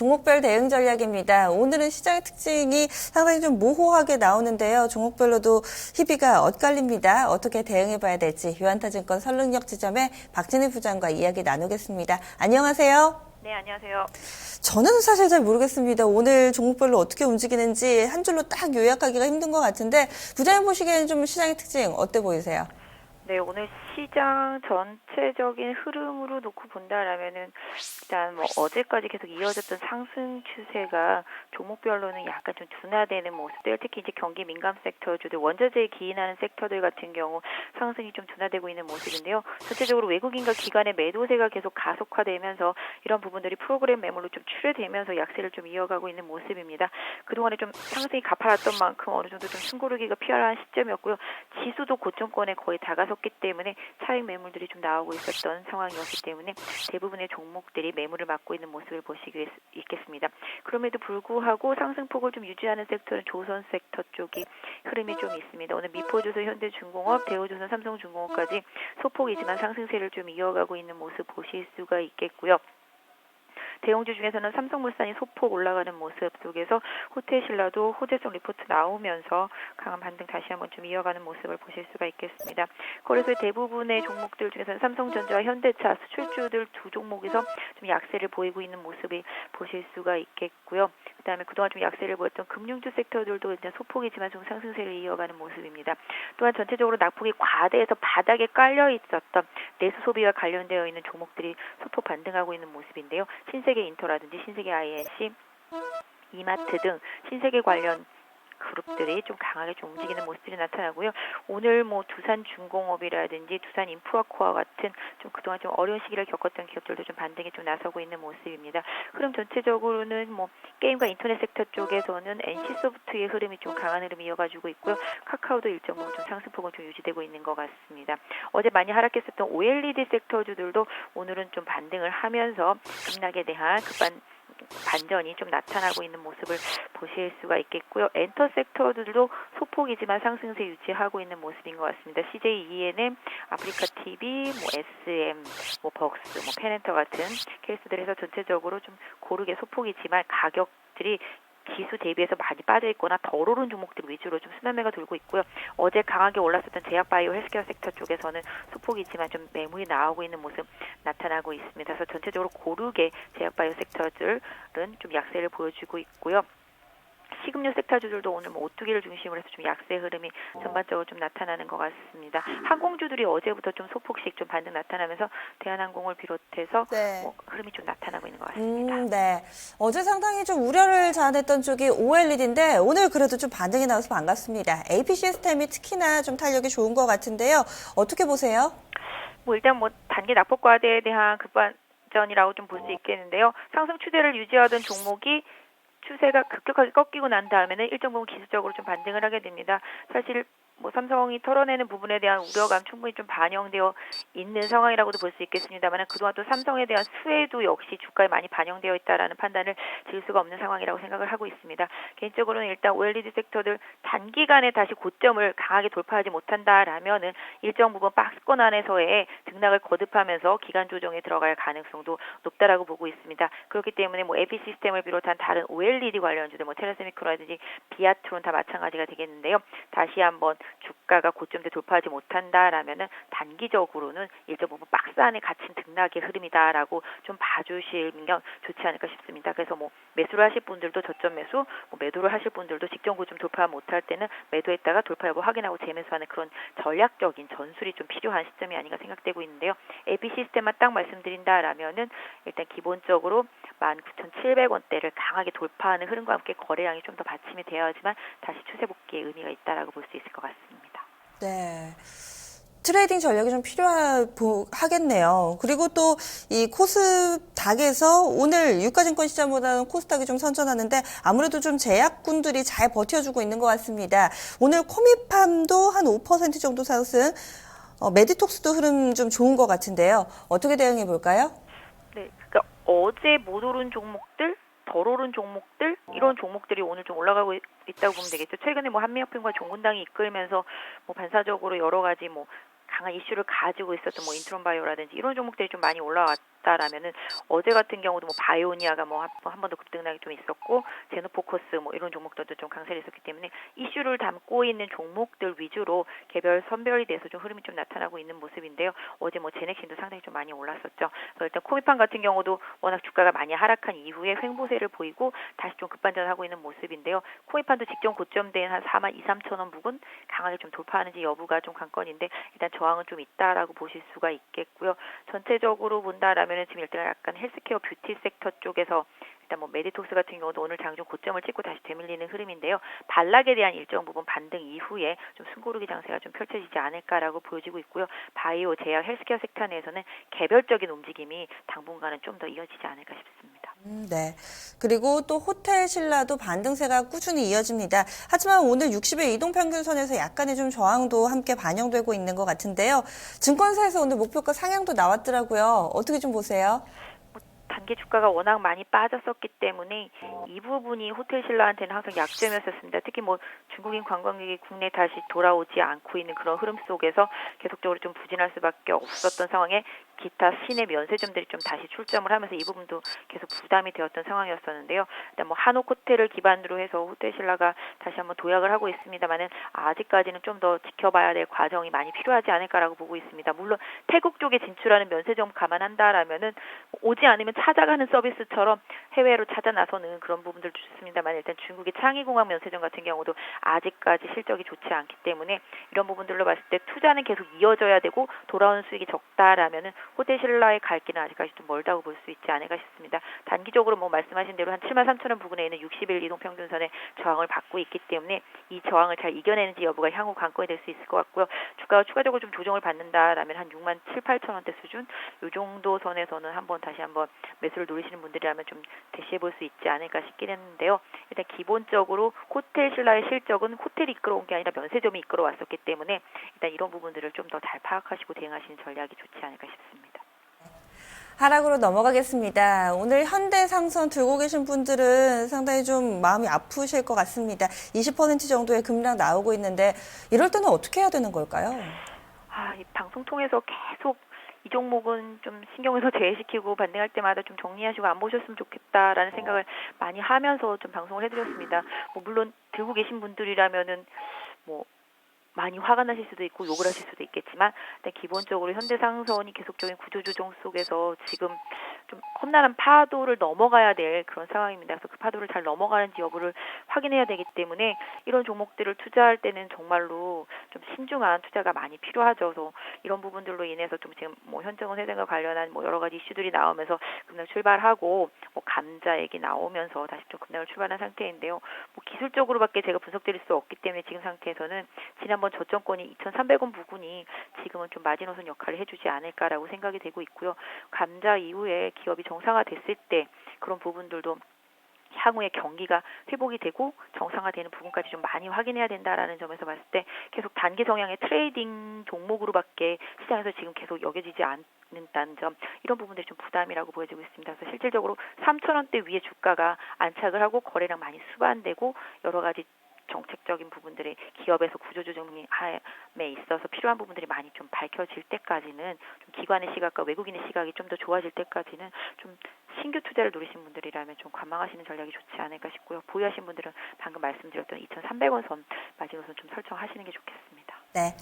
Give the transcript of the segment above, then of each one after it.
종목별 대응 전략입니다. 오늘은 시장의 특징이 상당히 좀 모호하게 나오는데요. 종목별로도 희비가 엇갈립니다. 어떻게 대응해봐야 될지 유한타증권 설릉역 지점의 박진희 부장과 이야기 나누겠습니다. 안녕하세요. 네, 안녕하세요. 저는 사실 잘 모르겠습니다. 오늘 종목별로 어떻게 움직이는지 한 줄로 딱 요약하기가 힘든 것 같은데 부장님 보시기에는 좀 시장의 특징 어때 보이세요? 네, 오늘 시장 전체적인 흐름으로 놓고 본다라면은 일단 뭐 어제까지 계속 이어졌던 상승 추세가 종목별로는 약간 좀 둔화되는 모습들, 특히 이제 경기 민감 섹터주들, 원자재에 기인하는 섹터들 같은 경우 상승이 좀 둔화되고 있는 모습인데요. 전체적으로 외국인과 기관의 매도세가 계속 가속화되면서 이런 부분들이 프로그램 매물로 좀 출회되면서 약세를 좀 이어가고 있는 모습입니다. 그동안에 좀 상승이 가파랐던 만큼 어느 정도 좀 숨고르기가 필요한 시점이었고요. 지수도 고점권에 거의 다가섰기 때문에 차익 매물들이 좀 나오고 있었던 상황이었기 때문에 대부분의 종목들이 매물을 막고 있는 모습을 보시기 있겠습니다. 그럼에도 불구하고 상승폭을 좀 유지하는 섹터는 조선 섹터 쪽이 흐름이 좀 있습니다. 오늘 미포조선, 현대중공업, 대우조선, 삼성중공업까지 소폭이지만 상승세를 좀 이어가고 있는 모습 보실 수가 있겠고요. 대형주 중에서는 삼성물산이 소폭 올라가는 모습 속에서 호텔신라도 호재성 리포트 나오면서 강한 반등 다시 한번 좀 이어가는 모습을 보실 수가 있겠습니다. 거래소의 대부분의 종목들 중에서는 삼성전자와 현대차 수출주들 두 종목에서 좀 약세를 보이고 있는 모습을 보실 수가 있겠고요. 그다음에 그동안 좀 약세를 보였던 금융주 섹터들도 일단 소폭이지만 좀 상승세를 이어가는 모습입니다. 또한 전체적으로 낙폭이 과대해서 바닥에 깔려 있었던 내수 소비와 관련되어 있는 종목들이 소폭 반등하고 있는 모습인데요. 신세계 인터라든지 신세계 INC, 이마트 등 신세계 관련 그룹들이 좀 강하게 좀 움직이는 모습들이 나타나고요. 오늘 뭐 두산중공업이라든지 두산인프라코어 같은 좀 그동안 좀 어려운 시기를 겪었던 기업들도 좀 반등에 좀 나서고 있는 모습입니다. 흐름 전체적으로는 뭐 게임과 인터넷 섹터 쪽에서는 NC소프트의 흐름이 좀 강한 흐름이 이어가지고 있고요. 카카오도 일정 부분 좀 상승폭은 좀 유지되고 있는 것 같습니다. 어제 많이 하락했었던 OLED 섹터주들도 오늘은 좀 반등을 하면서 급락에 대한 반전이 좀 나타나고 있는 모습을 보실 수가 있겠고요. 엔터 섹터들도 소폭이지만 상승세 유지하고 있는 모습인 것 같습니다. CJ ENM, 아프리카 TV, 뭐 SM, 뭐 벅스, 뭐 페넨터 같은 케이스들에서 전체적으로 좀 고르게 소폭이지만 가격들이 지수 대비해서 많이 빠져있거나 덜 오른 종목들 위주로 좀 순환매가 돌고 있고요. 어제 강하게 올랐었던 제약바이오 헬스케어 섹터 쪽에서는 소폭이지만 좀 매물이 나오고 있는 모습 나타나고 있습니다. 그래서 전체적으로 고르게 제약바이오 섹터들은 좀 약세를 보여주고 있고요. 식음료 섹터주들도 오늘 뭐 오뚜기를 중심으로 해서 좀 약세 흐름이 전반적으로 좀 나타나는 것 같습니다. 항공주들이 어제부터 좀 소폭씩 좀 반등 나타나면서 대한항공을 비롯해서 뭐 흐름이 좀 나타나고 있는 것 같습니다. 네. 어제 상당히 좀 우려를 자아냈던 쪽이 OLED인데 오늘 그래도 좀 반등이 나와서 반갑습니다. AP 시스템이 특히나 좀 탄력이 좋은 것 같은데요. 어떻게 보세요? 뭐 일단 뭐 단기 낙폭 과대에 대한 급반전이라고 좀 볼 수 있겠는데요. 상승 추세를 유지하던 종목이 추세가 급격하게 꺾이고 난 다음에는 일정 부분 기술적으로 좀 반등을 하게 됩니다. 사실 뭐 삼성이 털어내는 부분에 대한 우려감 충분히 좀 반영되어 있는 상황이라고도 볼 수 있겠습니다만 그동안 또 삼성에 대한 수혜도 역시 주가에 많이 반영되어 있다라는 판단을 지을 수가 없는 상황이라고 생각을 하고 있습니다. 개인적으로는 일단 OLED 섹터들 단기간에 다시 고점을 강하게 돌파하지 못한다라면은 일정 부분 박스권 안에서의 등락을 거듭하면서 기간 조정에 들어갈 가능성도 높다라고 보고 있습니다. 그렇기 때문에 뭐 AP 시스템을 비롯한 다른 OLED 관련주들 뭐 테라세미코라든지 비아트론 다 마찬가지가 되겠는데요. 다시 한번 주가가 고점대 돌파하지 못한다라면은 단기적으로는 일정 부분 박스 안에 갇힌 등락의 흐름이다라고 좀 봐주시면 좋지 않을까 싶습니다. 그래서 뭐 매수를 하실 분들도 저점 매수, 뭐 매도를 하실 분들도 직전 고점 돌파 못할 때는 매도했다가 돌파 여부 확인하고 재매수하는 그런 전략적인 전술이 좀 필요한 시점이 아닌가 생각되고 있는데요. AP 시스템만 딱 말씀드린다라면은 일단 기본적으로 19,700원대를 강하게 돌파하는 흐름과 함께 거래량이 좀 더 받침이 되어야지만 다시 추세 복귀의 의미가 있다라고 볼 수 있을 것 같습니다. 네. 트레이딩 전략이 좀 필요하겠네요. 그리고 또 이 코스닥에서 오늘 유가증권 시장보다는 코스닥이 좀 선전하는데 아무래도 좀 제약군들이 잘 버텨주고 있는 것 같습니다. 오늘 코미팜도 한 5% 정도 상승, 메디톡스도 흐름 좀 좋은 것 같은데요. 어떻게 대응해 볼까요? 네, 그러니까 어제 못 오른 종목들, 덜 오른 종목들 이런 종목들이 오늘 좀 올라가고 있다고 보면 되겠죠. 최근에 뭐 한미협회과 종군당이 이끌면서 뭐 반사적으로 여러 가지 뭐 강한 이슈를 가지고 있었던 뭐 인트론바이오라든지 이런 종목들이 좀 많이 올라왔 있었다라면은 어제 같은 경우도 뭐 바이오니아가 뭐 한 번 더 급등락이 좀 있었고 제노포커스 뭐 이런 종목들도 좀 강세를 했었기 때문에 이슈를 담고 있는 종목들 위주로 개별 선별이 돼서 좀 흐름이 좀 나타나고 있는 모습인데요. 어제 뭐 제넥신도 상당히 좀 많이 올랐었죠. 그래서 일단 코미판 같은 경우도 워낙 주가가 많이 하락한 이후에 횡보세를 보이고 다시 좀 급반전하고 있는 모습인데요. 코미판도 직전 고점대인 한 4만 2, 3천 원 부근 강하게 좀 돌파하는지 여부가 좀 관건인데 일단 저항은 좀 있다라고 보실 수가 있겠고요. 전체적으로 본다라면은 지금 일단 약간 헬스케어 뷰티 섹터 쪽에서 일단 뭐 메디톡스 같은 경우도 오늘 장중 고점을 찍고 다시 되밀리는 흐름인데요. 반락에 대한 일정 부분 반등 이후에 좀 숨고르기 장세가 좀 펼쳐지지 않을까라고 보여지고 있고요. 바이오, 제약, 헬스케어 섹터 내에서는 개별적인 움직임이 당분간은 좀 더 이어지지 않을까 싶습니다. 네. 그리고 또 호텔 신라도 반등세가 꾸준히 이어집니다. 하지만 오늘 60일 이동평균선에서 약간의 좀 저항도 함께 반영되고 있는 것 같은데요. 증권사에서 오늘 목표가 상향도 나왔더라고요. 어떻게 좀 보세요? 단기 주가가 워낙 많이 빠졌었기 때문에 이 부분이 호텔 신라한테는 항상 약점이었었습니다. 특히 뭐 중국인 관광객이 국내에 다시 돌아오지 않고 있는 그런 흐름 속에서 계속적으로 좀 부진할 수밖에 없었던 상황에 기타 시내 면세점들이 좀 다시 출점을 하면서 이 부분도 계속 부담이 되었던 상황이었었는데요. 일단 뭐 한옥 호텔을 기반으로 해서 호텔 신라가 다시 한번 도약을 하고 있습니다만은 아직까지는 좀 더 지켜봐야 될 과정이 많이 필요하지 않을까라고 보고 있습니다. 물론 태국 쪽에 진출하는 면세점 감안한다라면은 오지 않으면 찾아가는 서비스처럼 해외로 찾아 나서는 그런 부분들도 좋습니다만 일단 중국의 창의공항 면세점 같은 경우도 아직까지 실적이 좋지 않기 때문에 이런 부분들로 봤을 때 투자는 계속 이어져야 되고 돌아오는 수익이 적다라면은 호텔 신라의 갈 길은 아직까지 좀 멀다고 볼 수 있지 않을까 싶습니다. 단기적으로 뭐 말씀하신 대로 한 7만 3천 원 부근에 있는 60일 이동평균선의 저항을 받고 있기 때문에 이 저항을 잘 이겨내는지 여부가 향후 관건이 될 수 있을 것 같고요. 주가가 추가적으로 좀 조정을 받는다라면 한 6만 7, 8천 원대 수준 이 정도 선에서는 다시 한번 매수를 노리시는 분들이라면 좀 대시해 볼 수 있지 않을까 싶긴 했는데요. 일단 기본적으로 호텔 신라의 실적은 호텔이 이끌어온 게 아니라 면세점이 이끌어왔었기 때문에 일단 이런 부분들을 좀 더 잘 파악하시고 대응하시는 전략이 좋지 않을까 싶습니다. 하락으로 넘어가겠습니다. 오늘 현대상선 들고 계신 분들은 상당히 좀 마음이 아프실 것 같습니다. 20% 정도의 급락 나오고 있는데 이럴 때는 어떻게 해야 되는 걸까요? 이 방송 통해서 계속 이 종목은 좀 신경을 더 제외시키고 반등할 때마다 좀 정리하시고 안 보셨으면 좋겠다라는 생각을 많이 하면서 좀 방송을 해드렸습니다. 뭐 물론 들고 계신 분들이라면은 뭐 많이 화가 나실 수도 있고 욕을 하실 수도 있겠지만 일단 기본적으로 현대상선이 계속적인 구조조정 속에서 지금 좀 험난한 파도를 넘어가야 될 그런 상황입니다. 그래서 그 파도를 잘 넘어가는지 여부를 확인해야 되기 때문에 이런 종목들을 투자할 때는 정말로 좀 신중한 투자가 많이 필요하죠. 그래서 이런 부분들로 인해서 좀 지금 뭐 현정원 회장과 관련한 뭐 여러 가지 이슈들이 나오면서 급락 출발하고 뭐 감자 얘기 나오면서 다시 좀 급락을 출발한 상태인데요. 뭐 기술적으로밖에 제가 분석드릴 수 없기 때문에 지금 상태에서는 지난번 저점권이 2,300원 부근이 지금은 좀 마지노선 역할을 해주지 않을까라고 생각이 되고 있고요. 감자 이후에 기업이 정상화됐을 때 그런 부분들도 향후에 경기가 회복이 되고 정상화되는 부분까지 좀 많이 확인해야 된다라는 점에서 봤을 때 계속 단기 성향의 트레이딩 종목으로밖에 시장에서 지금 계속 여겨지지 않는다는 점 이런 부분들이 좀 부담이라고 보여지고 있습니다. 그래서 실질적으로 3,000원대 위에 주가가 안착을 하고 거래량 많이 수반되고 여러 가지 정책적인 부분들이 기업에서 구조조정에 있어서 필요한 부분들이 많이 좀 밝혀질 때까지는 좀 기관의 시각과 외국인의 시각이 좀 더 좋아질 때까지는 좀 신규 투자를 노리신 분들이라면 좀 관망하시는 전략이 좋지 않을까 싶고요. 보유하신 분들은 방금 말씀드렸던 2,300원 선 마지노선 좀 설정하시는 게 좋겠습니다. 네.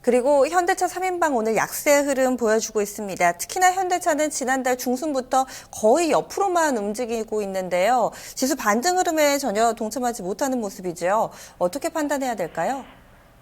그리고 현대차 3인방 오늘 약세 흐름 보여주고 있습니다. 특히나 현대차는 지난달 중순부터 거의 옆으로만 움직이고 있는데요. 지수 반등 흐름에 전혀 동참하지 못하는 모습이죠. 어떻게 판단해야 될까요?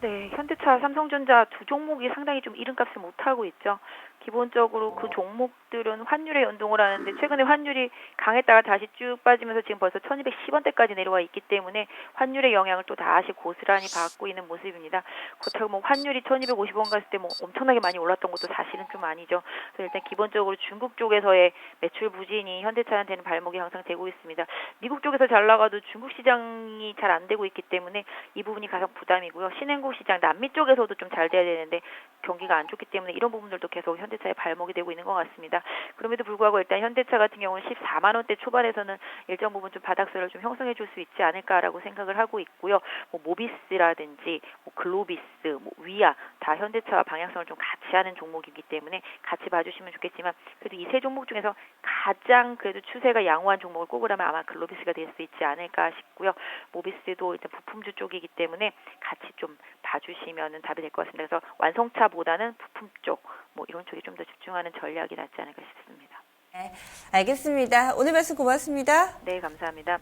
네, 현대차, 삼성전자 두 종목이 상당히 좀 이름값을 못하고 있죠. 기본적으로 그 종목들은 환율에 연동을 하는데 최근에 환율이 강했다가 다시 쭉 빠지면서 지금 벌써 1210원대까지 내려와 있기 때문에 환율의 영향을 또 다시 고스란히 받고 있는 모습입니다. 그렇다고 뭐 환율이 1250원 갔을 때 뭐 엄청나게 많이 올랐던 것도 사실은 좀 아니죠. 그래서 일단 기본적으로 중국 쪽에서의 매출 부진이 현대차한테는 발목이 항상 되고 있습니다. 미국 쪽에서 잘 나가도 중국 시장이 잘 안 되고 있기 때문에 이 부분이 가장 부담이고요. 신흥국 시장, 남미 쪽에서도 좀 잘 돼야 되는데 경기가 안 좋기 때문에 이런 부분들도 계속 현대차의 발목이 되고 있는 것 같습니다. 그럼에도 불구하고 일단 현대차 같은 경우는 14만 원대 초반에서는 일정 부분 좀 바닥세를 좀 형성해 줄 수 있지 않을까라고 생각을 하고 있고요. 뭐 모비스라든지 뭐 글로비스, 뭐 위아 다 현대차와 방향성을 좀 같이 하는 종목이기 때문에 같이 봐주시면 좋겠지만 그래도 이 세 종목 중에서 가장 그래도 추세가 양호한 종목을 꼽으라면 아마 글로비스가 될 수 있지 않을까 싶고요. 모비스도 일단 부품주 쪽이기 때문에 같이 좀 봐주시면 답이 될 것 같습니다. 그래서 완성차보다는 부품 쪽, 뭐 이런 쪽에 좀 더 집중하는 전략이 낫지 않을까 싶습니다. 네, 알겠습니다. 오늘 말씀 고맙습니다. 네, 감사합니다.